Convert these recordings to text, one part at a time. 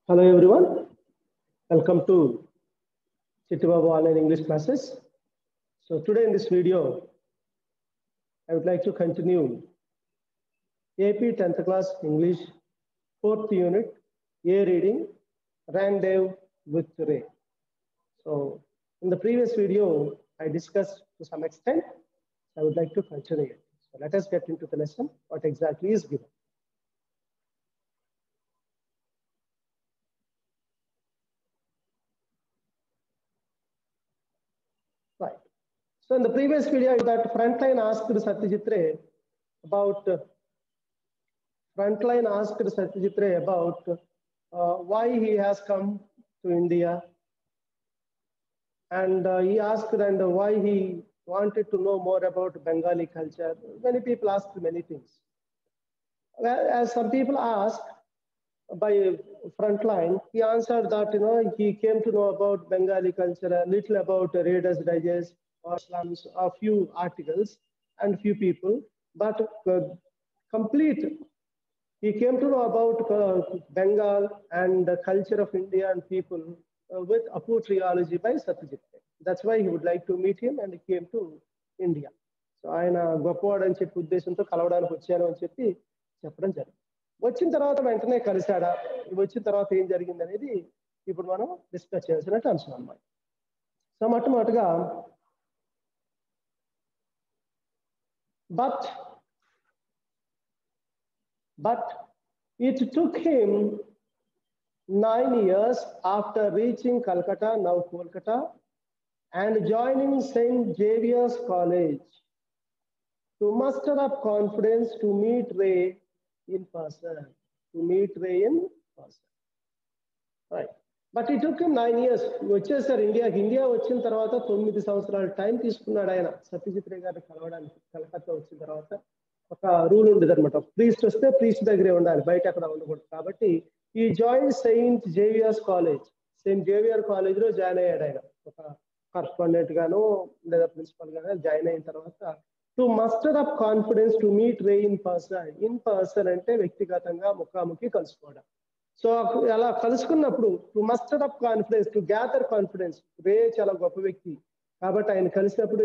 Hello everyone, welcome to Chittibabu Online English classes. So today in this video, I would like to continue AP 10th class English 4th unit, A reading, Rendezvous with Ray. So in the previous video, I discussed to some extent, I would like to continue it. So let us get into the lesson, what exactly is given. Right. So in the previous video, that Frontline asked Satyajit Ray about why he has come to India, and he asked and why he wanted to know more about Bengali culture. Many people asked many things. Well, as some people asked by Frontline, he answered that he came to know about Bengali culture, a little about Reader's Digest or slums, a few articles and few people, but he came to know about Bengal and the culture of India and people with Apu Trilogy by Satyajit Ray. That's why he would like to meet him and he came to India. So ఆయన గొప్పవాడు అని చెప్పి ఉద్దేశంతో కలవడానికి వచ్చాను అని చెప్పి చెప్పడం జరిగింది. వచ్చిన తర్వాత వెంటనే కలిశాడా, వచ్చిన తర్వాత ఏం జరిగింది అనేది ఇప్పుడు మనం డిస్కస్ చేయాల్సిన అంశం అన్నమాట. సో మొట్టమొదటిగా But it took him 9 years after reaching Calcutta, now Kolkata, and joining St. Xavier's College to muster up confidence to meet Ray in person. Right. But it took him 9 years. వచ్చేసారు India వచ్చిన తర్వాత 9 సంవత్సరాల time తీసుకున్నాడు ఆయన సత్యజిత్ రే గారిని కలవడానికి. కలకత్తా వచ్చిన తర్వాత ఒక రూల్ ఉండేది అనమాట, ప్రీస్ట్ వస్తే ప్రీస్ట్ దగ్గరే ఉండాలి, బయట అక్కడ ఉండకూడదు. కాబట్టి ఈ join Saint Xavier's college, Saint Xavier college లో జాయిన్ అయ్యాడు ఆయన, ఒక కరస్పాండెంట్ గాను లేదా ప్రిన్సిపల్ గాను జాయిన్ అయిన తర్వాత to muster up confidence to meet Ray in person అంటే వ్యక్తిగతంగా ముఖాముఖి కలుసుకోవడం. సో అలా కలుసుకున్నప్పుడు to muster up confidence, to gather confidence, Ray చాలా గొప్ప వ్యక్తి కాబట్టి ఆయన కలిసినప్పుడు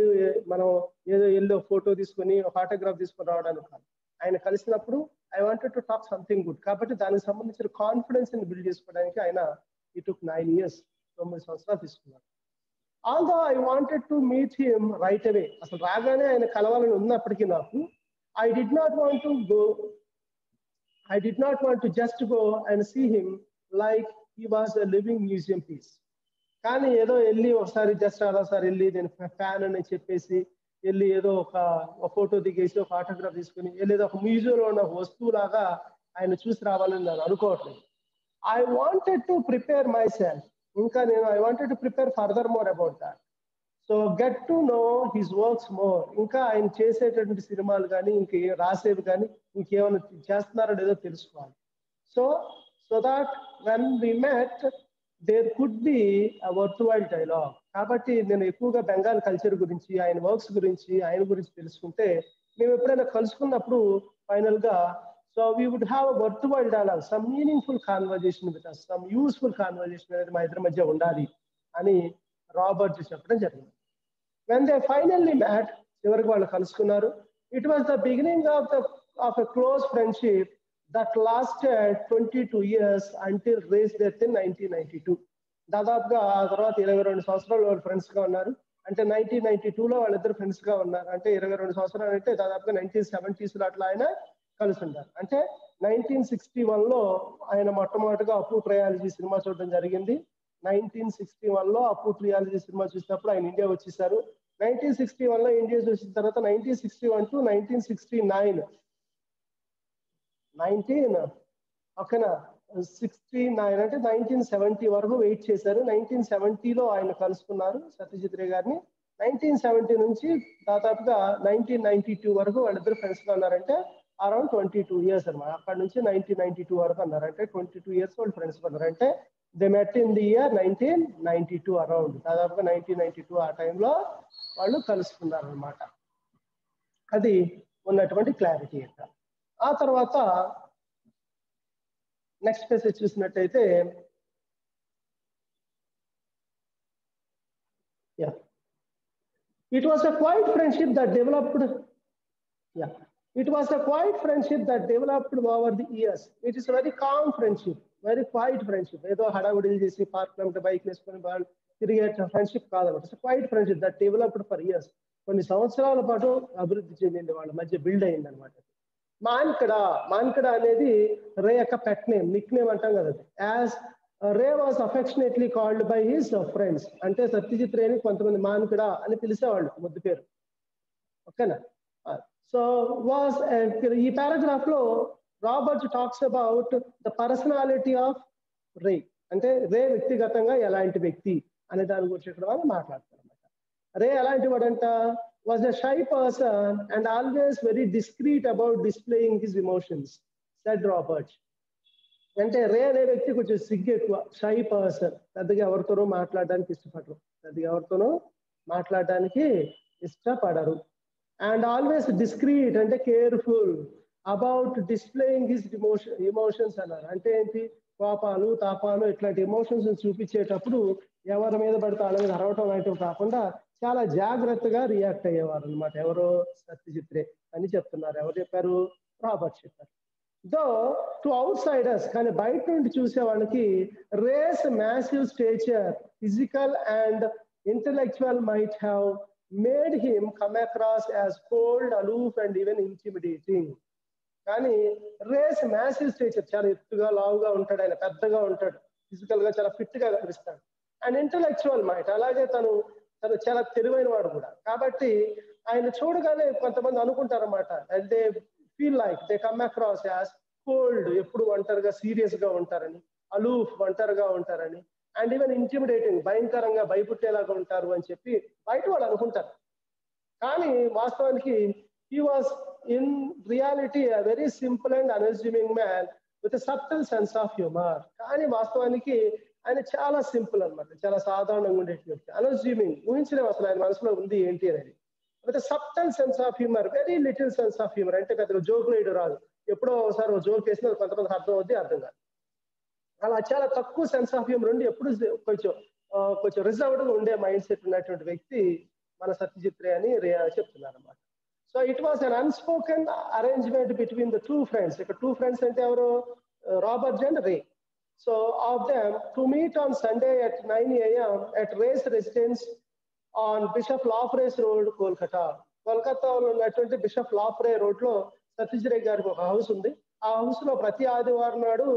మనం ఏదో ఎల్లో ఫోటో తీసుకొని ఒక ఆటోగ్రాఫ్ తీసుకొని రావడానికి కాదు, ఆయన కలిసినప్పుడు I wanted to talk something good, కాబట్టి దానికి సంబంధించిన కాన్ఫిడెన్స్ ని బిల్డ్ చేసుకోవడానికి ఆయన ఈ టుక్ 9 years, 9 సంవత్సరాలు తీసుకున్నారు. Although I wanted to meet him right away, అసలు రాగానే ఆయన కలవాలని ఉన్నప్పటికీ నాకు I did not want to just go and see him like he was a living museum piece. కానీ ఏదో వెళ్ళి ఒకసారి జస్ట్ అదోసారి వెళ్ళి నేను ఫ్యాన్ అని చెప్పేసి వెళ్ళి ఏదో ఒక ఫోటో దిగేసి ఒక ఆటోగ్రాఫ్ తీసుకుని వెళ్ళేది ఒక మ్యూజియంలో ఉన్న వస్తువులాగా ఆయన చూసి రావాలని నేను అనుకోవట్లేదు. I wanted to prepare my self, ఇంకా నేను I wanted to prepare further more about that. So get to know his works more, ఇంకా ఆయన చేసేటటువంటి సినిమాలు కానీ ఇంకే రాసేవి కానీ ఇంకేమైనా చేస్తున్నారో లేదో తెలుసుకోవాలి. So that when we met there could be a virtual dialogue. కాబట్టి నేను ఎక్కువగా బెంగాల్ కల్చర్ గురించి, ఆయన వర్క్స్ గురించి, ఆయన గురించి తెలుసుకుంటే మేము ఎప్పుడైనా కలుసుకున్నప్పుడు ఫైనల్ గా so we would have a virtual dialogue, some meaningful conversation with us, some useful conversation అనేది మా ఇద్దరి మధ్య ఉండాలి అని రాబర్ట్ చెప్పడం జరిగింది. వెన్ దే ఫైనల్లీ మ్యాట్, చివరికి వాళ్ళు కలుసుకున్నారు. It was the beginning of a close friendship that lasted 22 years until Ray's death in 1992. దాదాపుగా ఆ తర్వాత 22 సంవత్సరాలు వాళ్ళు ఫ్రెండ్స్ గా ఉన్నారు. అంటే 1992లో వాళ్ళిద్దరు ఫ్రెండ్స్ గా ఉన్నారు. అంటే 22 సంవత్సరాలు అంటే దాదాపుగా 1970s అట్లా ఆయన కలిసి ఉంటారు. అంటే 1961లో ఆయన మొట్టమొదటిగా అప్పు ట్రయాలజీ సినిమా చూడడం జరిగింది. 1961లో అప్పు ట్రయాలజీ సినిమా చూసినప్పుడు ఆయన ఇండియా వచ్చేసారు. 1961లో ఇండియా చూసిన తర్వాత 1961 to 1969 ఓకేనా 69 అంటే 1970 వరకు వెయిట్ చేశారు. 1970లో ఆయన కలుసుకున్నారు సత్యజిత్ రే గారిని. 1970 నుంచి దాదాపుగా 1992 వరకు వాళ్ళిద్దరు ఫ్రెండ్స్ గా ఉన్నారంటే అరౌండ్ 22 years అనమాట. అక్కడ నుంచి 1992 వరకు అన్నారంటే 22 years వాళ్ళు ఫ్రెండ్స్ గా ఉన్నారంటే they met in the year 1992 around, దాదాపుగా 1992 ఆ టైంలో వాళ్ళు కలుసుకున్నారు అనమాట. అది ఉన్నటువంటి క్లారిటీ ఇక్కడ. ఆ తర్వాత నెక్స్ట్ పేజ్ చూసినట్టయితే It was a quiet friendship that developed. Yeah, it was a quiet friendship that developed over the years. It is a very calm friendship, very quiet friendship. ఏదో హడావుడిలు చేసి పార్క్ లో bike వేసుకొని వాళ్ళు తిరిగే friendship కాదన్నమాట. It's quite friendship that developed for years. కొన్ని సంవత్సరాల పాటు అభివృద్ధి చెందింది, వాళ్ళ మధ్య బిల్డ్ అయింది అనమాట. మాన్కడా అనేది రే యొక్క పెట్ నేమ్, నిక్ నేమ్ అంటాం కదా. As ray was affectionately called by his friends. అంటే సత్యజిత్ రేని కొంతమంది మాన్కడా అని పిలిచేవాళ్ళు, ముద్దు పేరు. ఓకేనా? సో వాజ్ ఈ పారాగ్రాఫ్ లో Robert talks about the personality of Ray. అంటే రే వ్యక్తిగతంగా ఎలాంటి వ్యక్తి అనే దాని గురించి ఇక్కడ వాళ్ళు మాట్లాడతారు అనమాట. రే ఎలాంటి వాడంట? was a shy person and always very discreet about displaying his emotions, said Robert. అంటే రే అనే వ్యక్తి కొంచెం సిగ్గు ఎక్కువ, షై పర్సన్, పెద్దగా ఎవరితోనూ మాట్లాడడానికి ఇష్టపడరు. అండ్ ఆల్వేస్ డిస్క్రీట్ అంటే careful about displaying his emotions అన్నారు. అంటే ఏంటి? కోపాలు, తాపాలు ఇట్లాంటి ఎమోషన్స్ చూపించేటప్పుడు ఎవరి మీద పడితే వాళ్ళ మీద అరవటం లాంటివి కాకుండా చాలా జాగ్రత్తగా రియాక్ట్ అయ్యేవారు అనమాట. ఎవరో సత్యజిత్ రే అని చెప్తున్నారు. ఎవరు చెప్పారు? రాబర్ట్ చెప్పారు. దో టు అవుట్ సైడర్స్, కానీ బయట నుండి చూసే వాళ్ళకి రేస్ massive stature, physical and intellectual might have made him come across as cold, aloof and even intimidating. కానీ రేస్ మ్యాసివ్ స్టేచర్, చాలా ఎత్తుగా లావుగా ఉంటాడు, ఆయన పెద్దగా ఉంటాడు, ఫిజికల్ గా చాలా ఫిట్ గా కనిపిస్తాడు. అండ్ ఇంటలెక్చువల్ మైట్, అలాగే తను చాలా తెలివైన వాడు కూడా. కాబట్టి ఆయన చూడగానే కొంతమంది అనుకుంటారు అనమాట, they feel like they come across as cold, ఎప్పుడు ఒంటరిగా సీరియస్ గా ఉంటారని, అలూఫ్ ఒంటరిగా ఉంటారని, అండ్ ఈవెన్ ఇంటిమిడేటింగ్ భయంకరంగా భయపుట్టేలాగా ఉంటారు అని చెప్పి బయట వాళ్ళు అనుకుంటారు. కానీ వాస్తవానికి he was in reality a very simple and unassuming man with a subtle sense of humor. కానీ వాస్తవానికి ఆయన చాలా సింపుల్ అనమాట, చాలా సాధారణంగా ఉండేటువంటి, అన్అస్యూమింగ్, ఊహించలేము అసలు ఆయన మనసులో ఉంది ఏంటి అనేది. With subtle sense of humour, very little sense of humour. అంటే పెద్దగా జోకులు వేయడం రాదు, ఎప్పుడో ఒకసారి ఒక జోక్ వేసిన కొంతమందికి అర్థం అవుద్ది, అర్థం కాదు. అలా చాలా తక్కువ సెన్స్ ఆఫ్ హ్యూమర్ ఉండి ఎప్పుడు కొంచెం రిజర్వ్డ్ గా ఉండే మైండ్ సెట్ ఉన్నటువంటి వ్యక్తి మన సత్యజిత్ రే అని చెప్తున్నారు అనమాట. So it was an unspoken arrangement between the two friends. ఇక్కడ టూ ఫ్రెండ్స్ అంటే ఎవరు? Robert and ray. So of them to meet on Sunday at 9 a.m. at Ray's residence on Bishop Lafray's Road, Kolkata. కోల్కతాలో ఉన్నటువంటి bishop లాఫ్రే road లో సతీష్ రే గారికి ఒక house ఉంది. ఆ హౌస్ లో ప్రతి ఆదివారం నాడు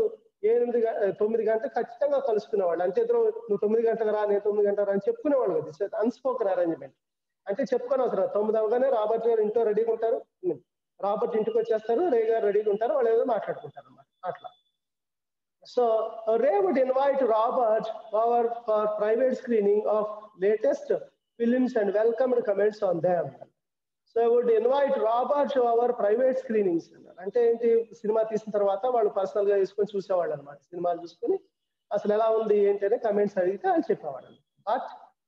9 గంటలకు ఖచ్చితంగా కలుసుకునేవాళ్ళు. అంటే ఇద్దరు నువ్వు 9 గంటలకు రా, నేను 9 గంటలకు రా అని చెప్పుకునేవాళ్ళు కదా. అన్స్పోకన్ అరేంజ్మెంట్. అంటే చెప్పుకొని అవసరం 9 అవగానే రాబర్ట్ గారు ఇంట్లో రెడీగా ఉంటారు, రాబర్ట్ ఇంటికి వచ్చేస్తారు, రే గారు రెడీగా ఉంటారు, వాళ్ళు ఏదో మాట్లాడుకుంటారు అన్నమాట అట్లా. So Ray would invite Robert over for private screening of latest films and welcomed comments on them. So I would invite Robert to our private screenings. అంటే ఏంటి? సినిమా తీసిన తర్వాత వాళ్ళు పర్సనల్ గా తీసుకొని చూసేవాళ్ళు అనమాట. సినిమాలు చూసుకొని అసలు ఎలా ఉంది ఏంటి అని కమెంట్స్ అడిగితే అని చెప్పేవాళ్ళు.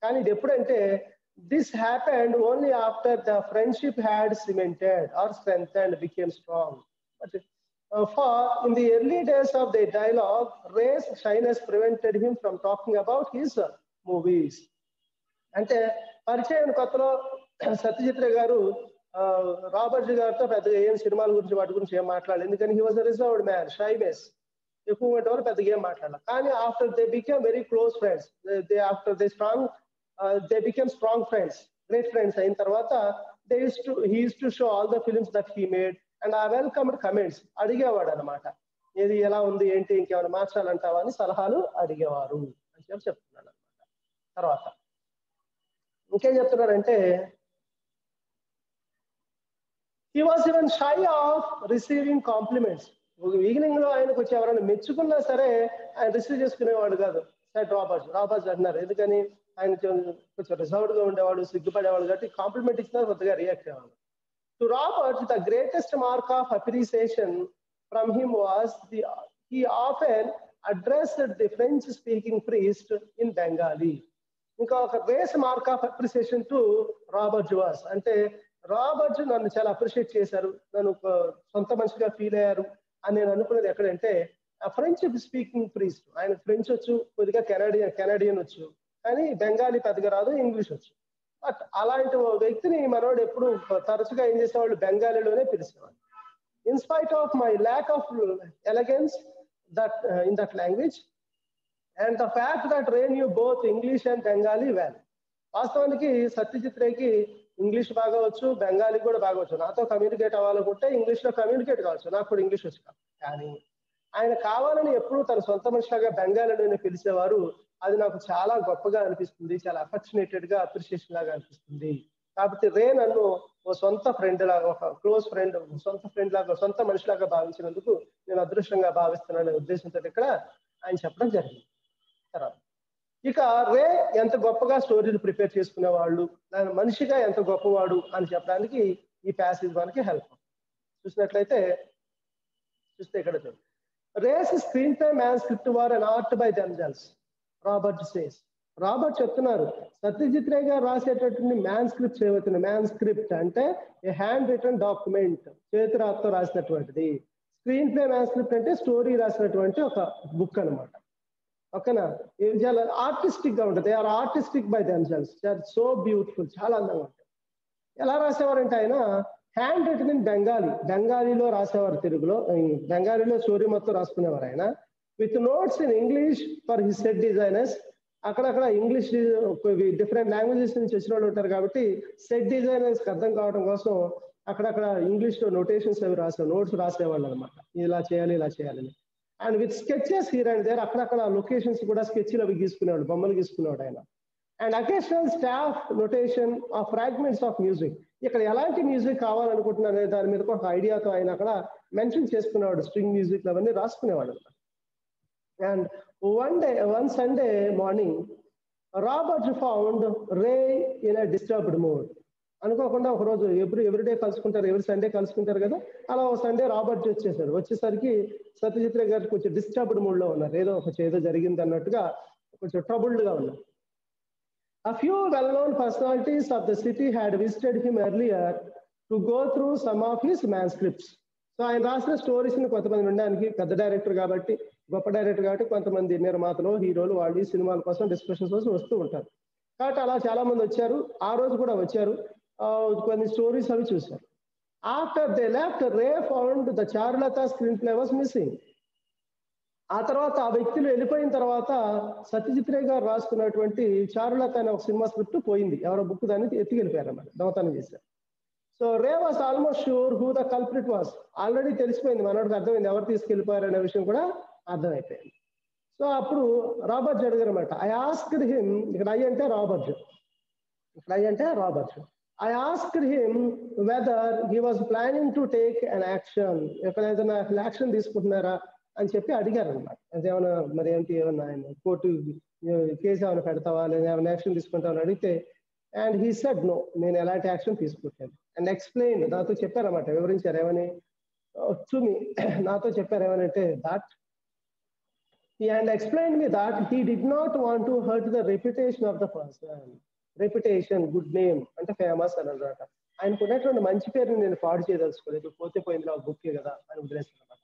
కానీ ఇది ఎప్పుడంటే this happened only after the friendship had cemented or strengthened, became strong. But for in the early days of their dialogue, Ray's shyness prevented him from talking about his movies. అంటే పరిచయం కొత్తలో సత్యజిత్ రే గారు రాబర్ట్ గారితో పెద్దగా ఏం సినిమాల గురించి వాటి గురించి ఏం మాట్లాడలేదు. ఎందుకని he was a reserved man, shyness ఎక్కువ ఉండేవారు, పెద్దగా ఏం మాట్లాడాలి. కానీ after they became very close friends, they became strong friends, great friends అయిన తర్వాత he used to show all the films that he made and I welcomed comments. అడిగేవాడు అనమాట, ఏది ఎలా ఉంది ఏంటి, ఇంకేమైనా మార్చాలంటావా అని సలహాలు అడిగేవారు అని చెప్పి చెప్తున్నాడు అనమాట. తర్వాత ఇంకేం చెప్తున్నాడంటే he was even shy of receiving compliments. Evening లో ఆయనకు వచ్చి ఎవరైనా మెచ్చుకున్నా సరే ఆయన రిసీవ్ చేసుకునేవాడు కాదు. సెట్ రాబర్ట్ అన్నారు. ఎందుకని? ఆయన కొంచెం రిజర్వ్డ్ గా ఉండేవాడు, సిగ్గుపడేవాడు, కాబట్టి కాంప్లిమెంట్ ఇచ్చినా కొద్దిగా రియాక్ట్ అయ్యేవాడు. To Robert the greatest mark of appreciation from him was he often addressed the French speaking priest in Bengali. ఇంకా ఒక great mark of appreciation to Robert was అంటే రాబర్ట్ నన్ను చాలా అప్రిషియేట్ చేశారు, నన్ను సొంత మనిషిగా ఫీల్ అయ్యారు అని నేను అనుకునేది ఎక్కడంటే ఆ ఫ్రెంచ్ స్పీకింగ్ ప్రీస్ట్. ఆయన ఫ్రెంచ్ వచ్చు, కొద్దిగా కెనడియన్ వచ్చు, కానీ బెంగాలీ పెద్దగా రాదు, ఇంగ్లీష్ వచ్చు. బట్ అలాంటి వ్యక్తిని మనోడు ఎప్పుడు తరచుగా ఏం చేసేవాళ్ళు, బెంగాలీలోనే పిలిచేవాడు. In spite of my lack of elegance that in that language and the fact that Ray knew both English and Bengali well. వాస్తవానికి సత్యజిత్ రేకి ఇంగ్లీష్ బాగా వచ్చు, బెంగాలీ కూడా బాగా వచ్చు. నాతో కమ్యూనికేట్ అవ్వాలనుకుంటే ఇంగ్లీష్లో కమ్యూనికేట్ కావచ్చు, నాకు కూడా ఇంగ్లీష్ వచ్చు కాదు. కానీ ఆయన కావాలని ఎప్పుడూ తన సొంత మనిషిలాగా బెంగాలీలోనే పిలిచేవారు. అది నాకు చాలా గొప్పగా అనిపిస్తుంది, చాలా అఫెక్షనేటెడ్గా అప్రిషియేషన్ లాగా అనిపిస్తుంది. కాబట్టి రే నన్ను ఓ సొంత ఫ్రెండ్ లాగా, ఒక క్లోజ్ ఫ్రెండ్, సొంత ఫ్రెండ్ లాగా, సొంత మనిషిలాగా భావించినందుకు నేను అదృష్టంగా భావిస్తున్నాననే ఉద్దేశంతో ఇక్కడ ఆయన చెప్పడం జరిగింది. తర్వాత ఇక రే ఎంత గొప్పగా స్టోరీలు ప్రిపేర్ చేసుకునే వాళ్ళు, మనిషిగా ఎంత గొప్పవాడు అని చెప్పడానికి ఈ ప్యాసేజ్ మనకి హెల్ప్. చూసినట్లయితే చూస్తే ఇక్కడ Ray's screenplay manuscript were and art by themselves, Robert says. Robert చెప్తున్నారు, సత్యజిత్ రే గారు రాసేటటువంటి మ్యాన్ స్క్రిప్ట్ ఏమవుతుంది, మ్యాన్ స్క్రిప్ట్ అంటే ఏ హ్యాండ్ రిటన్ డాక్యుమెంట్, చేతిరాతతో రాసినటువంటిది. స్క్రీన్ ప్లే మ్యాన్ స్క్రిప్ట్ అంటే స్టోరీ రాసినటువంటి ఒక బుక్ అనమాట. ఓకేనా, చాలా ఆర్టిస్టిక్ గా ఉంటుంది. Or artistic by themselves, so beautiful, చాలా అందంగా ఉంటుంది. ఎలా రాసేవారంటే ఆయన హ్యాండ్ రిటన్ ఇన్ బెంగాలీ, బెంగాలీలో రాసేవారు, తెలుగులో బెంగాలీలో స్టోరీ మొత్తం రాసుకునేవారు ఆయన. With notes in English for his set designers. అక్కడక్కడ ఇంగ్లీష్ డిఫరెంట్ లాంగ్వేజెస్ నుంచి వచ్చిన వాళ్ళు ఉంటారు కాబట్టి సెట్ డిజైనర్స్కి అర్థం కావడం కోసం అక్కడక్కడ ఇంగ్లీష్లో నోటేషన్స్ అవి రాసే నోట్స్ రాసేవాళ్ళు అనమాట, ఇలా చేయాలి ఇలా చేయాలని. And with sketches here and there, అక్కడక్కడ లొకేషన్స్ కూడా స్కెచ్లు అవి గీసుకునేవాడు, బొమ్మలు గీసుకునేవాడు ఆయన. And occasional staff notation of fragments of music, ఇక్కడ ఎలాంటి మ్యూజిక్ కావాలనుకుంటున్నారు దాని మీద ఒక ఐడియాతో ఆయన అక్కడ మెన్షన్ చేసుకునేవాడు, స్ట్రింగ్ మ్యూజిక్ అవన్నీ రాసుకునేవాడు అనమాట. And one Sunday morning Robert found ray in a disturbed mood. అనుకోకుండా ఒకరోజు ఎవ్రీడే కలుసుకుంటారు, ఎవరి సండే కలుసుకుంటారు కదా, అలా ఒక సండే రాబర్ట్ వచ్చేసాడు. వచ్చేసరికి సత్యజిత్ రే గారు కొంచెం డిస్టర్బ్డ్ మూడ్ లో ఉన్నారు, ఏదో జరిగింది అన్నట్టుగా కొంచెం ట్రబుల్డ్ గా ఉన్నారు. A few well-known personalities of the city had visited him earlier to go through some of his manuscripts. So ఆయన రాసిన స్టోరీస్ ని కొంతమంది వినడానికి, పెద్ద డైరెక్టర్ కాబట్టి, గొప్ప డైరెక్టర్ కాబట్టి కొంతమంది నిర్మాతలు, హీరోలు వాళ్ళు ఈ సినిమాల కోసం డిస్కషన్స్ కోసం వస్తూ ఉంటారు. కాబట్టి అలా చాలా మంది వచ్చారు, ఆ రోజు కూడా వచ్చారు, కొన్ని స్టోరీస్ అవి చూశారు. After they left Ray found the Charulata screen play was missing. ఆ తర్వాత ఆ వ్యక్తులు వెళ్ళిపోయిన తర్వాత సత్యజిత్ రే గారు రాసుకున్నటువంటి చారులత అనే ఒక సినిమా స్క్రిప్ట్ పోయింది, ఎవరో బుక్ దాన్ని ఎత్తుకెళ్ళిపోయారు అన్నమాట, దొంగతనం చేశారు. So ray was almost sure who the culprit was. Already తెలిసిపోయింది, మనోడికి అర్థమైంది ఎవరు తీసుకెళ్ళిపోయారు అనే విషయం కూడా అర్థమైపోయింది. సో అప్పుడు రాబర్ట్ అడిగారు అనమాట. ఐ ఆస్క్డ్ హిమ్, ఇక్కడ ఐ అంటే Robert, I asked him whether he was planning to take an action, ఎక్కడ ఏదైనా యాక్షన్ తీసుకుంటున్నారా అని చెప్పి అడిగారు అనమాట. అదేమన్నా మరి ఏమన్నా ఆయన కోర్టు కేసు ఏమైనా పెడతావా లేదా ఏమైనా యాక్షన్ తీసుకుంటావా అని అడిగితే, అండ్ హీ సెడ్ నో, నేను ఎలాంటి యాక్షన్ తీసుకుంటాను. అండ్ ఎక్స్ప్లెయిన్, నాతో చెప్పారన్నమాట, వివరించారు ఏమని, టు మీ, నాతో చెప్పారు ఏమనంటే that and explained me that he did not want to hurt the reputation of the person. Reputation, good name అంటే ఫేమస్ అని అన్నమాట. ఆయనకు ఉన్నటువంటి మంచి పేరుని నేను పాడు చేయదలుచుకోలేదు, పోతే పోయింది నా బుక్కే కదా అని ఉద్దేశం అనమాట.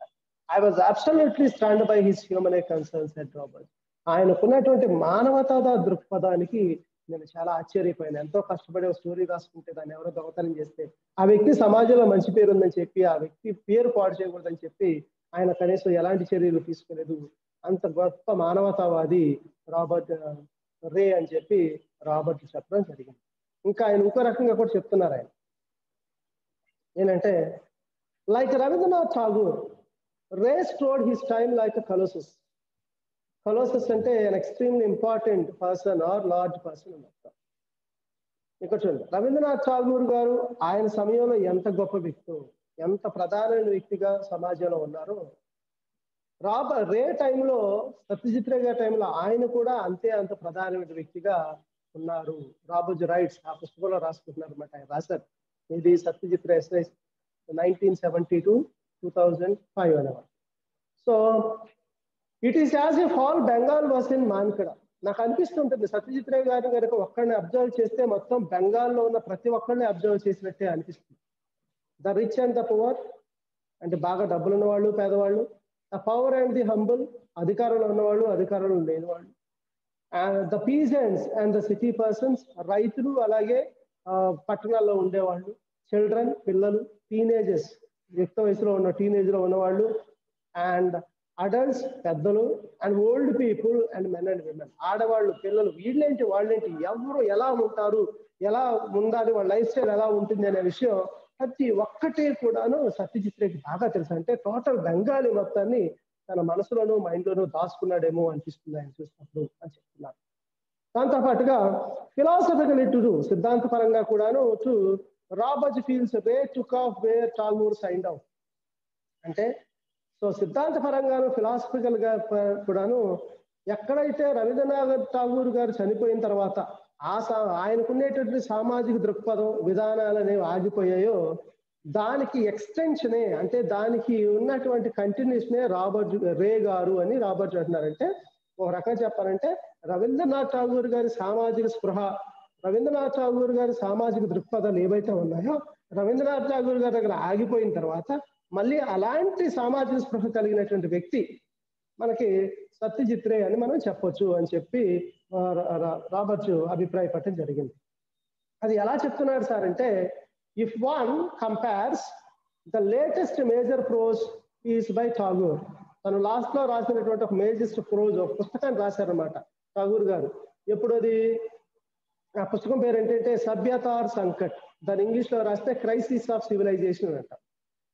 I was absolutely stand by his human concerns and Robert. ఆయనకున్నటువంటి మానవతా దృక్పథానికి నేను చాలా ఆశ్చర్యపోయాను. ఎంతో కష్టపడి ఒక స్టోరీ రాసుకుంటే దాన్ని ఎవరో దొంగతనం చేస్తే ఆ వ్యక్తి సమాజంలో మంచి పేరు ఉందని చెప్పి ఆ వ్యక్తి పేరు పాడు చేయకూడదని చెప్పి ఆయన కనీసం ఎలాంటి చర్యలు తీసుకోలేదు. అంత గొప్ప మానవతావాది రాబర్ట్ రే అని చెప్పి రాబర్ట్ చెప్పడం జరిగింది. ఇంకా ఆయన ఇంకో రకంగా కూడా చెప్తున్నారు ఆయన, ఏంటంటే లైక్ రవీంద్రనాథ్ ఠాగూర్, రే స్టోర్డ్ హిస్ టైమ్ లైక్ కలోసస్. కలోసస్ అంటే an extremely important person or large person అని అర్థం. ఇక్కడ చూడండి, రవీంద్రనాథ్ ఠాగూర్ గారు ఆయన సమయంలో ఎంత గొప్ప వ్యక్తి, ఎంత ప్రధానమైన వ్యక్తిగా సమాజంలో ఉన్నారు. రే టైంలో, సత్యజిత్ రే గారి టైంలో ఆయన కూడా అంత ప్రధానమైన వ్యక్తిగా ఉన్నారు. రాబర్ట్ రైట్స్ ఆ పుస్తకంలో రాసుకుంటున్నారు అనమాట. ఆయన రాశారు, ఇది సత్యజిత్ రే 1972-2005 అనేవారు. So it is as if all Bengal was in మాన్కడ. నాకు అనిపిస్తుంటుంది సత్యజిత్ రే గారిని కనుక ఒక్కడిని అబ్జర్వ్ చేస్తే మొత్తం బెంగాల్లో ఉన్న ప్రతి ఒక్కరిని అబ్జర్వ్ చేసినట్టే అనిపిస్తుంది. The rich and the poor అంటే బాగా డబ్బులు ఉన్నవాళ్ళు, పేదవాళ్ళు, the power and the humble, అధికారంలో ఉన్నవాళ్ళు, అధికారంలో లేనివాళ్ళు, the peasants and the city persons, రైతులు అలాగే పట్టణాల్లో ఉండేవాళ్ళు, చిల్డ్రన్ పిల్లలు, టీనేజర్స్ యుక్త వయసులో ఉన్న టీనేజ్లో ఉన్నవాళ్ళు, అండ్ అడల్ట్స్ పెద్దలు, and old people and men and women ఆడవాళ్ళు పిల్లలు, వీళ్ళేంటి వాళ్ళేంటి ఎవరు ఎలా ఉంటారు, ఎలా ఉండాలి, వాళ్ళ లైఫ్ స్టైల్ ఎలా ఉంటుంది అనే విషయం ప్రతి ఒక్కటే కూడాను సత్యజిత్ రేకి బాగా తెలుసు. అంటే టోటల్ బెంగాలీ మొత్తాన్ని తన మనసులోనూ మైండ్లోనూ దాచుకున్నాడేమో అనిపిస్తుంది ఆయన చూసినప్పుడు అని చెప్తున్నారు. దాంతోపాటుగా ఫిలాసఫికల్ టు సిద్ధాంతపరంగా కూడాను to Robert feels way took off where Tagore signed out. అంటే సో సిద్ధాంతపరంగాను ఫిలాసఫికల్ గా కూడాను ఎక్కడైతే రవీంద్రనాథ్ ఠాగూర్ గారు చనిపోయిన తర్వాత ఆయనకునేటువంటి సామాజిక దృక్పథం విధానాలు అనేవి ఆగిపోయాయో దానికి ఎక్స్టెన్షనే, అంటే దానికి ఉన్నటువంటి కంటిన్యూషనే రాబర్ట్ రే గారు అని రాబర్ట్ అంటున్నారంటే, ఒక రకంగా చెప్పాలంటే రవీంద్రనాథ్ ఠాగూర్ గారి సామాజిక స్పృహ, రవీంద్రనాథ్ ఠాగూర్ గారి సామాజిక దృక్పథాలు ఏవైతే ఉన్నాయో రవీంద్రనాథ్ ఠాగూర్ గారి దగ్గర ఆగిపోయిన తర్వాత మళ్ళీ అలాంటి సామాజిక స్పృహ కలిగినటువంటి వ్యక్తి మనకి సత్యజిత్ రే అని మనం చెప్పొచ్చు అని చెప్పి రాబర్ట్ అభిప్రాయపడటం జరిగింది. అది ఎలా చెప్తున్నారు సార్ అంటే, if one compares the latest major prose piece by Tagore, తను లాస్ట్ లో రాసినటువంటి ఒక మేజర్ ప్రోజ్ ఒక పుస్తకాన్ని రాశారనమాట ఠాగూర్ గారు. ఎప్పుడు అది, ఆ పుస్తకం పేరు ఏంటంటే సభ్యత ఆర్ సంకట్, దాని ఇంగ్లీష్ లో రాస్తే క్రైసిస్ ఆఫ్ సివిలైజేషన్ అంట.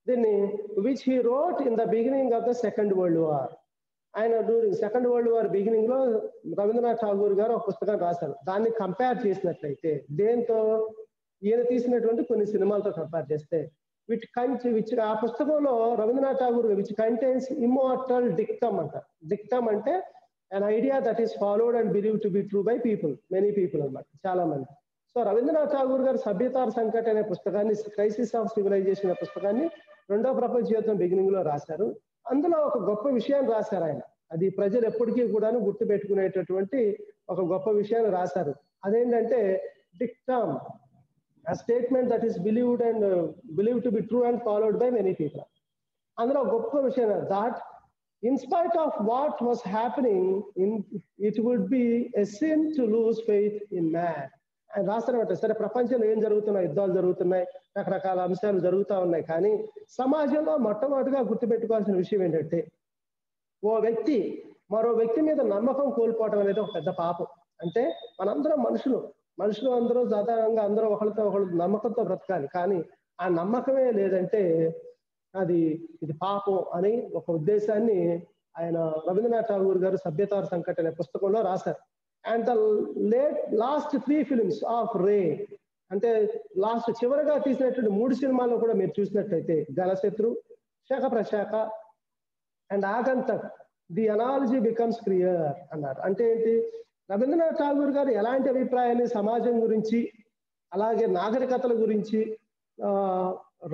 దీన్ని which he wrote in the beginning of the second world war. ఆయన during second world war beginning లో రవీంద్రనాథ్ ఠాగూర్ గారు ఒక పుస్తకాన్ని రాశారు. దాన్ని కంపేర్ చేసినట్లయితే దేంతో, ఈయన తీసినటువంటి కొన్ని సినిమాలతో కంపేర్ చేస్తే విచ్ ఆ పుస్తకంలో Rabindranath Tagore which contains immortal dictum అంట. డిక్టమ్ అంటే an idea that is followed and believe to be true by people, many people అన్నమాట, చాలా మంది. సో రవీంద్రనాథ్ ఠాగూర్ గారు సభ్యతార్ సంకట్ అనే పుస్తకాన్ని, క్రైసిస్ ఆఫ్ సివిలైజేషన్ అనే పుస్తకాన్ని రెండో ప్రపంచ యుద్ధం బిగినింగ్ లో రాశారు. అందులో ఒక గొప్ప విషయాన్ని రాశారు ఆయన, అది ప్రజలు ఎప్పటికీ కూడాను గుర్తు పెట్టుకునేటటువంటి ఒక గొప్ప విషయాన్ని రాశారు. అదేంటంటే dictum, a statement that is believed to be true and followed by many people. అందులో గొప్ప విషయం that in spite of what was happening it would be a sin to lose faith in man. ఆయన రాస్తారన్నమాట, సరే ప్రపంచంలో ఏం జరుగుతున్నాయి, యుద్ధాలు జరుగుతున్నాయి, రకరకాల అంశాలు జరుగుతూ ఉన్నాయి, కానీ సమాజంలో మొట్టమొదటిగా గుర్తుపెట్టుకోవాల్సిన విషయం ఏంటంటే ఓ వ్యక్తి మరో వ్యక్తి మీద నమ్మకం కోల్పోవడం అనేది ఒక పెద్ద పాపం. అంటే మనందరం మనుషులు అందరూ సాధారణంగా అందరూ ఒకరితో ఒకరు నమ్మకంతో బ్రతకాలి, కానీ ఆ నమ్మకమే లేదంటే ఇది పాపం అని ఒక ఉద్దేశాన్ని ఆయన రవీంద్రనాథ్ ఠాగూర్ గారు సభ్యతార్ సంకట్ అనే పుస్తకంలో రాశారు. And the last 3 films of Ray, అంటే లాస్ట్ చివరిగా తీసినటువంటి 3 సినిమాల్లో కూడా మీరు చూసినట్లయితే Ganashatru, Shakha Proshakha and Agantuk, the analogy becomes clear అన్నారు. అంటే ఏంటి, రవీంద్రనాథ్ ఠాగూర్ గారు ఎలాంటి అభిప్రాయాన్ని సమాజం గురించి అలాగే నాగరికతల గురించి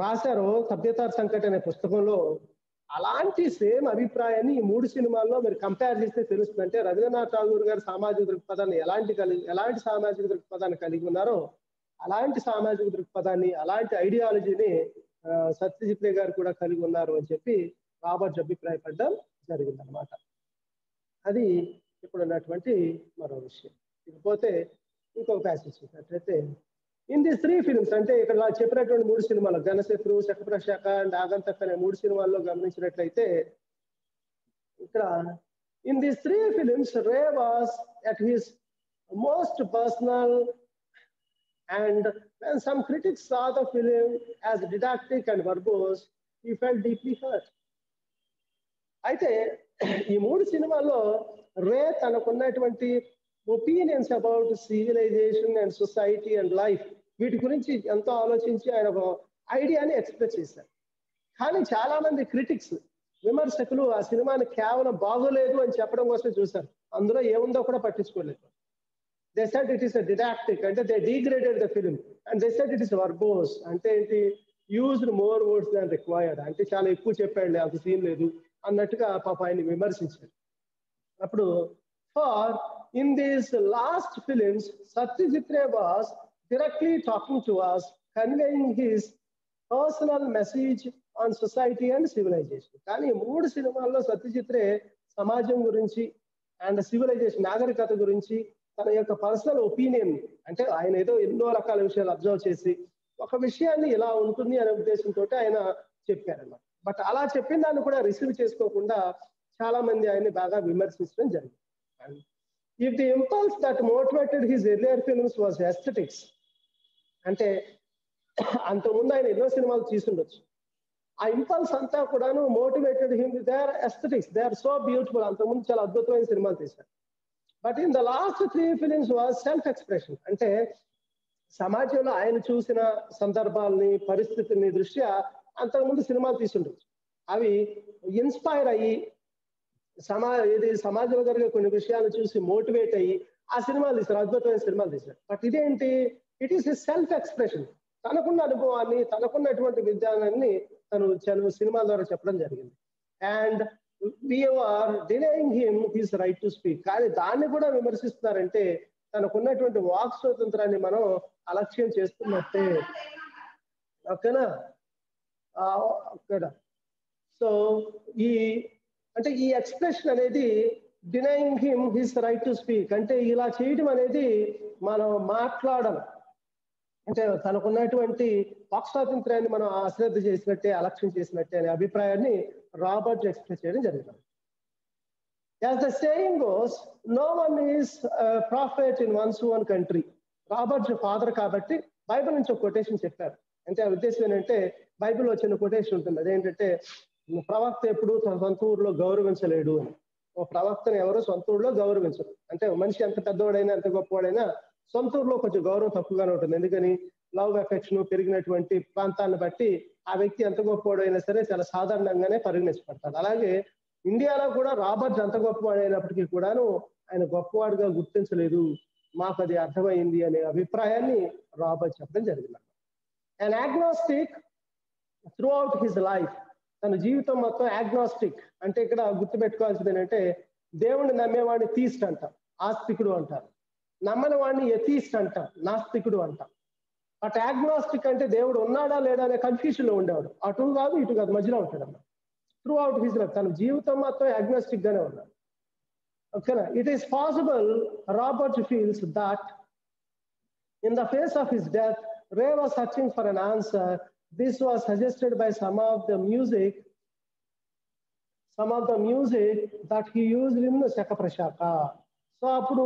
రాశారో సభ్యతార్ సంకట్ అనే పుస్తకంలో అలాంటి సేమ్ అభిప్రాయాన్ని ఈ 3 సినిమాల్లో మీరు కంపేర్ చేస్తే తెలుస్తుంది. అంటే రవీంద్రనాథ్ ఠాగూర్ గారు సామాజిక దృక్పథాన్ని ఎలాంటి సామాజిక దృక్పథాన్ని కలిగి ఉన్నారో అలాంటి సామాజిక దృక్పథాన్ని, అలాంటి ఐడియాలజీని సత్యజిత్ రే గారు కూడా కలిగి ఉన్నారు అని చెప్పి రాబర్ట్ అభిప్రాయపడడం జరిగిందనమాట. అది ఇప్పుడు ఉన్నటువంటి మరో విషయం. ఇకపోతే ఇంకొక ప్యాసేజ్ చూసినట్లయితే ఇన్ దిస్ 3 ఫిల్మ్స్, అంటే ఇక్కడ చెప్పినటువంటి 3 సినిమాలు గణశత్రు, శకప్రశాఖ అండ్ ఆగంతక్ అనే 3 సినిమాల్లో గమనించినట్లయితే ఇక్కడ in this 3 films ray was at his most personal and when some critics saw the film as didactic and verbose, he felt deeply hurt. అయితే ఈ 3 సినిమాల్లో రే తనకున్నటువంటి opinions about civilization and society and life, వీటి గురించి ఎంతో ఆలోచించి ఆయన ఒక ఐడియాని ఎక్స్ప్రెస్ చేశారు. కానీ చాలా మంది క్రిటిక్స్, విమర్శకులు ఆ సినిమాని కేవలం బాగోలేదు అని చెప్పడం కోసం చూశారు, అందులో ఏముందో కూడా పట్టించుకోలేదు. They said it is a didactic, అంటే they degraded the film and they said it is verbose, అంటే ఏంటి, used more words than required, అంటే చాలా ఎక్కువ చెప్పాడు, అంత సీన్ లేదు అన్నట్టుగా పాప ఆయన్ని విమర్శించారు. అప్పుడు for in these last films Satyajit Ray was directly talking to us, conveying his personal message on society and civilization. కానీ 3 సినిమాల్లో సత్యజిత్ రే సమాజం గురించి అండ్ సివిలైజేషన్ నాగరికత గురించి తన యొక్క పర్సనల్ ఒపీనియన్, అంటే ఆయన ఏదో ఎన్నో రకాల విషయాలు అబ్జర్వ్ చేసి ఒక విషయాన్ని ఇలా ఉంటుంది అనే ఉద్దేశంతో ఆయన చెప్పారన్నమాట. బట్ అలా చెప్పిన దాన్ని కూడా రిసీవ్ చేసుకోకుండా చాలా మంది ఆయన్ని బాగా విమర్శించడం జరిగింది. And if the impulse that motivated his earlier films was aesthetics, అంటే అంతకుముందు ఆయన ఎన్నో సినిమాలు తీసుండొచ్చు, ఆ ఇంపల్స్ అంతా కూడాను motivated him, they are aesthetics, they are so beautiful, అంతకుముందు చాలా అద్భుతమైన సినిమాలు తీశారు. But in the last 3 films was self expression, అంటే సమాజంలో ఆయన చూసిన సందర్భాలని పరిస్థితుల్ని దృష్ట్యా అంతకుముందు సినిమాలు తీసుండొచ్చు, అవి ఇన్స్పైర్ అయ్యి సమాజంలో జరిగే కొన్ని విషయాలు చూసి మోటివేట్ అయ్యి ఆ సినిమాలు తీశారు, అద్భుతమైన సినిమాలు తీశారు. బట్ ఇదేంటి, ఇట్ ఈస్ సెల్ఫ్ ఎక్స్ప్రెషన్, తనకున్న అనుభవాన్ని తనకున్నటువంటి విధానాన్ని తను సినిమాల ద్వారా చెప్పడం జరిగింది. And we are denying him his right to speak, కానీ దాన్ని కూడా విమర్శిస్తున్నారంటే తనకున్నటువంటి వాక్ స్వాతంత్రాన్ని మనం అలక్ష్యం చేస్తున్నట్టే. ఓకేనా? సో ఈ ఎక్స్ప్రెషన్ అనేది denying him his right to speak, అంటే ఇలా చేయడం అనేది మనం మాట్లాడాలి, అంటే తనకున్నటువంటి వాక్ స్వాతంత్ర్యాన్ని మనం అశ్రద్ధ చేసినట్టే, అలక్ష్యం చేసినట్టే అనే అభిప్రాయాన్ని రాబర్ట్ ఎక్స్ప్రెస్ చేయడం జరిగింది. As the saying goes, no one is a prophet in one's own country. Robert father కాబట్టి బైబిల్ నుంచి ఒక కొటేషన్ చెప్పారు. అంటే ఆ ఉద్దేశం ఏంటంటే, బైబిల్లో చిన్న కొటేషన్ ఉంటుంది, అదేంటంటే ప్రవక్త ఎప్పుడు తన సొంత ఊరిలో గౌరవించలేడు అని. ఒక ప్రవక్తను ఎవరు సొంత ఊరిలో గౌరవించరు, అంటే మనిషి ఎంత పెద్దవాడైనా ఎంత గొప్పవాడైనా సొంత ఊరిలో కొంచెం గౌరవం తక్కువగానే ఉంటుంది. ఎందుకని, లవ్ ఎఫెక్షన్ పెరిగినటువంటి ప్రాంతాన్ని బట్టి ఆ వ్యక్తి ఎంత గొప్పవాడైనా సరే చాలా సాధారణంగానే పరిగణించబడతాడు. అలాగే ఇండియాలో కూడా రాబర్ట్ ఎంత గొప్పవాడైనప్పటికీ కూడాను ఆయన గొప్పవాడుగా గుర్తించలేదు, మాకు అది అర్థమైంది అనే అభిప్రాయాన్ని రాబర్ట్ చెప్పడం జరిగింది. And agnostic throughout his life, తన జీవితం మొత్తం ఆగ్నాస్టిక్, అంటే ఇక్కడ గుర్తుపెట్టుకోవాల్సింది ఏంటంటే, దేవుణ్ణి నమ్మేవాడిని థీస్ట్ అంటాం, ఆస్తికుడు అంటారు, నమ్మని వాడిని ఎథీస్ట్ అంటాం, నాస్తికుడు అంటాం. బట్ ఆగ్నాస్టిక్ అంటే దేవుడు ఉన్నాడా లేడా అనే కన్ఫ్యూజన్ లో ఉండేవాడు, అటు కాదు ఇటు కాదు, మధ్యలో ఉంటాడు అన్నమాట. త్రూ అవుట్ హిజ్ లైఫ్ తన జీవితం మొత్తం ఆగ్నాస్టిక్ గానే ఉన్నాడు. ఓకేనా? It is possible, Robert feels that in the face of his death Ray was searching for an answer. This was suggested by some of the music that he used in శకప్రశాఖ. So అప్పుడు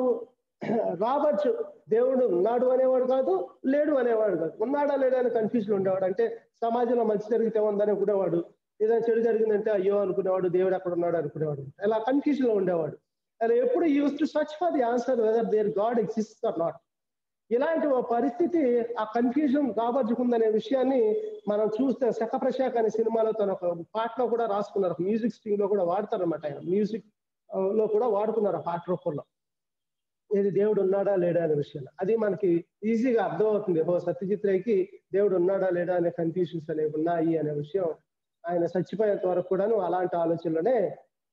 Robert దేవుడు ఉన్నాడు అనేవాడు కాదు, లేడు అనేవాడు కాదు, ఉన్నాడా లేడా అని కన్ఫ్యూజన్ ఉండేవాడు. అంటే సమాజంలో మంచి జరిగితే ఉందని అనుకునేవాడు, ఏదైనా చెడు జరిగిందంటే అయ్యో అనుకునేవాడు, దేవుడు అక్కడ ఉన్నాడు అనుకునేవాడు, అలా కన్ఫ్యూజన్ లో ఉండేవాడు. అలా ఎప్పుడు used to search for the answer whether there God exists or not. ఇలాంటి ఒక పరిస్థితి, ఆ కన్ఫ్యూజన్ రాబర్ట్కు ఉందనే విషయాన్ని మనం చూస్తే శకప్రశాఖ అనే సినిమాలో తన ఒక పాటలో కూడా రాసుకున్నారు, ఒక మ్యూజిక్ స్ట్రింగ్ లో కూడా వాడతారు అనమాట, ఆయన మ్యూజిక్ లో కూడా వాడుకున్నారు ఆ పాట రూపంలో, ఏది దేవుడు ఉన్నాడా లేడా అనే విషయాలు. అది మనకి ఈజీగా అర్థమవుతుంది, ఓ సత్యజిత్ రేకి దేవుడు ఉన్నాడా లేడా అనే కన్ఫ్యూషన్స్ అనేవి ఉన్నాయి అనే విషయం ఆయన చచ్చిపోయేంత వరకు కూడాను అలాంటి ఆలోచనలోనే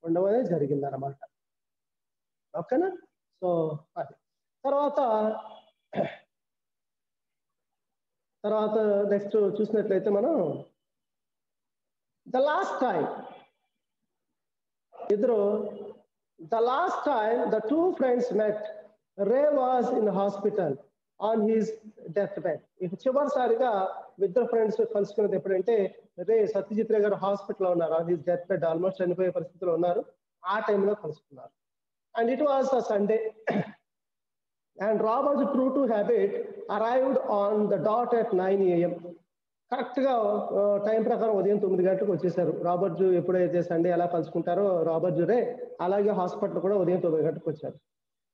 ఉండవనే జరిగింది అనమాట. ఓకేనా? సో అది తర్వాత నెక్స్ట్ చూసినట్లయితే మనం the last time the two friends met, ray was in hospital on his death bed. ఇక చివరిసారిగా ఇద్దరు ఫ్రెండ్స్ కలుసుకున్నది ఎప్పుడంటే, రే సత్యజిత్ రే గారు హాస్పిటల్లో ఉన్నారు, on his death bed, almost చనిపోయే పరిస్థితిలో ఉన్నారు, ఆ టైంలో కలుసుకున్నారు. And it was a Sunday and Robert, true to habit, arrived on the dot at 9 AM. Correct గా టైం ప్రకారం ఉదయం 9 గంటలకు వచ్చేసారు. రాబర్ట్ ఎప్పుడైతే సండే ఎలా కలుసుకుంటారో రాబర్ట్ రే అలాగే హాస్పిటల్ కూడా ఉదయం 9 గంటలకు వచ్చారు.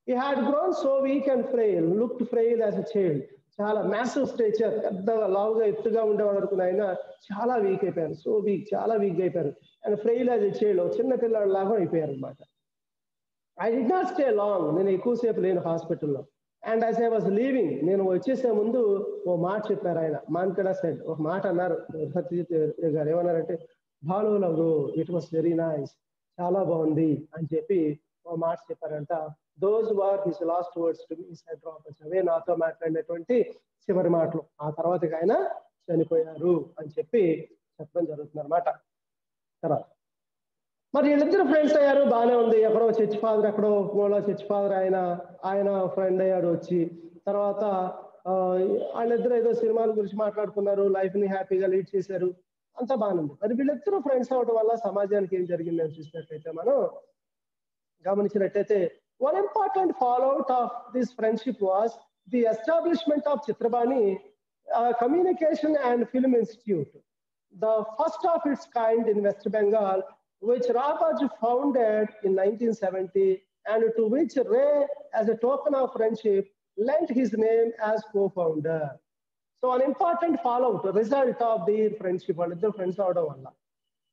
He had grown so weak and frail, looked frail as a child. చాలా మ్యాసివ్ స్టేచర్, పెద్దగా లావుగా ఎత్తుగా ఉండేవాడు అనుకున్న ఆయన చాలా వీక్ అయిపోయారు, సో వీక్, చాలా వీక్ అయిపోయారు. And frail as a child, చిన్న పిల్లవాడు లాగా అయిపోయారు అనమాట. I did not stay long, నేను ఎక్కువసేపు లేను హాస్పిటల్లో. And as I was leaving, నేను వచ్చేసే ముందు ఓ మాట చెప్పారు ఆయన, మాన్కడా సెడ్, ఒక మాట అన్నారు సత్యజిత్ గారు, ఏమన్నారంటే, భాలో love, it was very nice, చాలా బాగుంది అని చెప్పి ఓ మాట చెప్పారంట. Those were his last words to me said Robert. అవే నాతో మాట్లాడినటువంటి చివరి మాటలు. ఆ తర్వాత ఆయన చనిపోయారు అని చెప్పి చెప్పడం జరుగుతుంది అనమాట. తర్వాత మరి వీళ్ళిద్దరు ఫ్రెండ్స్ అయ్యారు, బాగానే ఉంది. ఎక్కడో చర్చ్ ఫాదర్, ఎక్కడో మూల చర్చ్ ఫాదర్ ఆయన ఫ్రెండ్ అయ్యాడు వచ్చి. తర్వాత వాళ్ళిద్దరు ఏదో సినిమాల గురించి మాట్లాడుకున్నారు, లైఫ్ ని హ్యాపీగా లీడ్ చేశారు, అంతా బాగానే ఉంది. మరి వీళ్ళిద్దరూ ఫ్రెండ్స్ అవడం వల్ల సమాజానికి ఏం జరిగిందని చూసినట్లయితే మనం గమనించినట్లయితే one important fallout of this friendship was the establishment of Chitrabani communication and film institute, the first of its kind in West Bengal, which Rabaji founded in 1970 and to which Ray, as a token of friendship, lent his name as co-founder. So an important fallout, result of their friendship, వాళ్ళిద్దరు friends అవడం వల్ల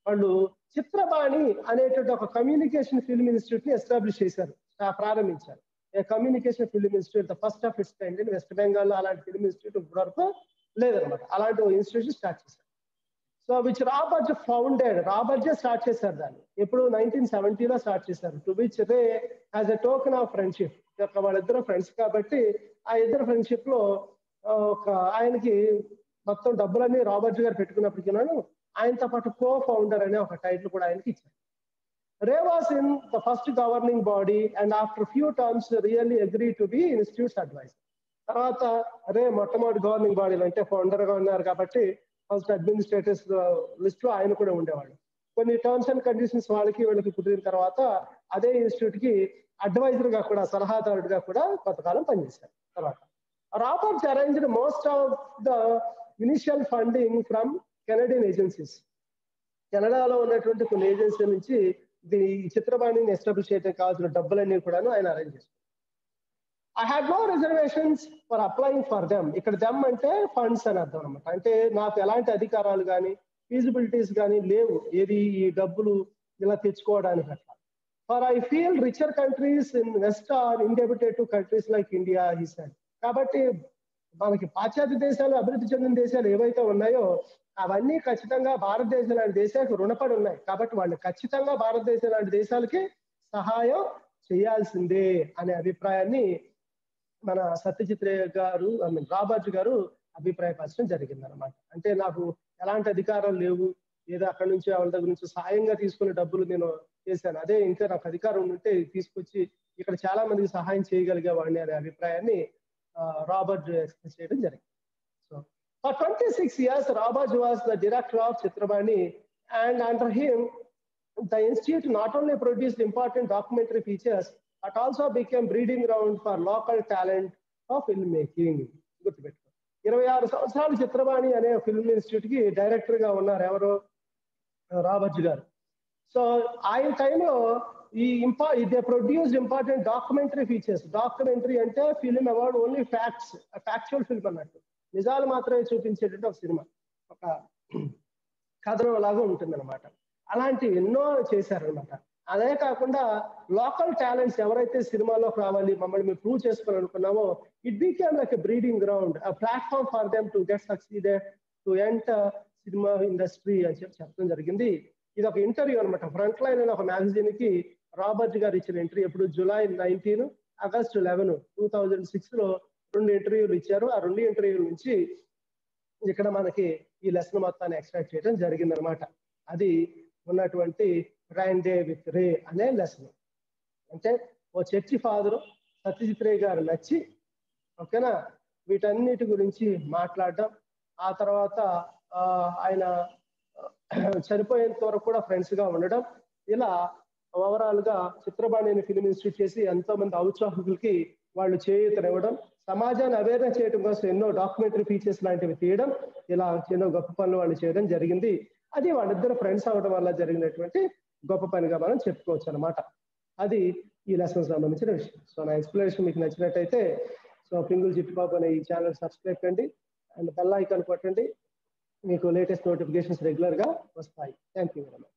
వాళ్ళు చిత్రబాణి అనేటువంటి ఒక communication film institute ని establish చేశారు, ప్రారంభించారు. Communication film institute, the first of it's kind in west Bengal. అలాంటి ఫిల్మ్ ఇన్స్టిట్యూట్ ఇప్పటివరకు లేదనమాట. అలాంటి ఇన్స్టిట్యూషన్ స్టార్ట్ చేశారు. So which Robert founded, Robert start చేశారు దాన్ని. ఎప్పుడు 1970లో స్టార్ట్ చేశారు. To which ray as a token of friendship, వాళ్ళిద్దరు ఫ్రెండ్స్ కాబట్టి ఆ ఇద్దరు ఫ్రెండ్షిప్ లో ఒక ఆయనకి మొత్తం డబ్బులన్నీ రాబర్ట్ గారు పెట్టుకున్నప్పటికీ ఆయనతో పాటు కో ఫౌండర్ అనే ఒక టైటిల్ కూడా ఆయనకి ఇచ్చారు. Ray was in the first governing body and after few terms really agree to be institute's advisor. తర్వాత రే మొట్టమొదటి గవర్నింగ్ బాడీలో అంటే ఫౌండర్ గా ఉన్నారు కాబట్టి ఫస్ట్ అడ్మినిస్ట్రేటర్స్ లిస్ట్ లో ఆయన కూడా ఉండేవాళ్ళు. కొన్ని టర్మ్స్ అండ్ కండిషన్స్ వీళ్ళకి కుదిరిన తర్వాత అదే ఇన్స్టిట్యూట్ కి అడ్వైజర్ గా కూడా, సలహాదారుడిగా కూడా కొంతకాలం పనిచేశారు. తర్వాత Robert arranged most of the initial funding from Canadian agencies. కెనడాలో ఉన్నటువంటి కొన్ని ఏజెన్సీ నుంచి ఈ చిత్రబాణిని ఎస్టాబ్లిష్ చేయడం కావాల్సిన డబ్బులన్నీ కూడా ఆయన అరేంజ్ చేశారు. I had no reservations for applying for them. ఇక్కడ దెమ్ అంటే ఫండ్స్ అని అర్థం అనమాట. అంటే నాకు ఎలాంటి అధికారాలు కానీ ఫీజిబిలిటీస్ కానీ లేవు ఏది ఈ డబ్బులు ఇలా తెచ్చుకోవడానికి అట్లా. For I feel richer countries in west are indebted to countries like India he said. కాబట్టి మనకి పాశ్చాత్య దేశాలు, అభివృద్ధి చెందిన దేశాలు ఏవైతే ఉన్నాయో అవన్నీ ఖచ్చితంగా భారతదేశం లాంటి దేశాలకు రుణపడి ఉన్నాయి. కాబట్టి వాళ్ళు ఖచ్చితంగా భారతదేశం లాంటి దేశాలకి సహాయం చేయాల్సిందే అనే అభిప్రాయాన్ని మన సత్యజిత్ రే గారు, రాబర్ట్ గారు అభిప్రాయపరచడం జరిగింది అనమాట. అంటే నాకు ఎలాంటి అధికారాలు లేవు, ఏదో అక్కడి నుంచి వాళ్ళ దగ్గర నుంచి సాయంగా తీసుకునే డబ్బులు నేను చేశాను, అదే ఇంకా నాకు అధికారం ఉంటే తీసుకొచ్చి ఇక్కడ చాలా మందికి సహాయం చేయగలిగేవాడిని అనే అభిప్రాయాన్ని రాబర్ట్ ఎక్స్ప్రెస్ చేయడం జరిగింది. So for 26 years Rabaji was the director of Chitrabani, and under him the institute not only produced important documentary features but also became breeding ground for local talent of filmmaking. గుర్తుపెట్టుకో, 26 సంవత్సరాలు చిత్రబాణి అనే film institute కి director గా ఉన్నారు ఎవరు, Robert గారు. So ఆయన టైంలో they produced important documentary features. Documentary అంటే film award only facts, factual film అన్నట్టు, నిజాలు మాత్రమే చూపించేటట్టు ఒక సినిమా, ఒక కథనం లాగా ఉంటుంది అనమాట. అలాంటివి ఎన్నో చేశారనమాట. అదే కాకుండా లోకల్ టాలెంట్స్ ఎవరైతే సినిమాలోకి రావాలి, మమ్మల్ని మేము ప్రూవ్ చేసుకోవాలనుకున్నామో, it became like a breeding ground, a platform for them to get succeeded to enter cinema industry అని చెప్పడం జరిగింది. ఇది ఒక ఇంటర్వ్యూ అనమాట. ఫ్రంట్ లైన్ అనే ఒక మ్యాగజైన్ కి రాబర్ట్ గారు ఇచ్చిన ఇంటర్వ్యూ ఎప్పుడు జూలై 19, ఆగస్టు 11, 2006లో 2 ఇంటర్వ్యూలు ఇచ్చారు. ఆ 2 ఇంటర్వ్యూల నుంచి ఇక్కడ మనకి ఈ లెసన్ మొత్తాన్ని ఎక్స్ట్రాక్ట్ చేయడం జరిగింది అనమాట. అది ఉన్నటువంటి రైన్ డే విత్ రే అనే లెసన్. అంటే ఓ చర్చి ఫాదరు సత్యజిత్ రే గారు నచ్చి, ఓకేనా, వీటన్నిటి గురించి మాట్లాడడం, ఆ తర్వాత ఆయన చనిపోయేంత వరకు కూడా ఫ్రెండ్స్ గా ఉండడం, ఇలా ఓవరాల్ గా చిత్రబాణిని ఫిల్మ్ ఇన్స్టిట్యూట్ చేసి ఎంతో మంది ఔత్సాహికులకి వాళ్ళు చేయూతనివ్వడం, సమాజాన్ని అవేర్నెస్ చేయడం కోసం ఎన్నో డాక్యుమెంటరీ ఫీచర్స్ లాంటివి తీయడం, ఇలా ఎన్నో గొప్ప పనులు వాళ్ళు చేయడం జరిగింది. అది వాళ్ళిద్దరు ఫ్రెండ్స్ అవడం వల్ల జరిగినటువంటి గొప్ప పనిగా మనం చెప్పుకోవచ్చు అనమాట. అది ఈ లెసన్ సంబంధించిన విషయం. సో నా ఎక్స్ప్లెనేషన్ మీకు నచ్చినట్టయితే సో పింగుల్ చిట్టుబాబు అనే ఈ ఛానల్ సబ్స్క్రైబ్ కండి అండ్ బెల్ ఐకాన్ కొట్టండి, మీకు లేటెస్ట్ నోటిఫికేషన్స్ రెగ్యులర్ గా వస్తాయి. Thank you very much.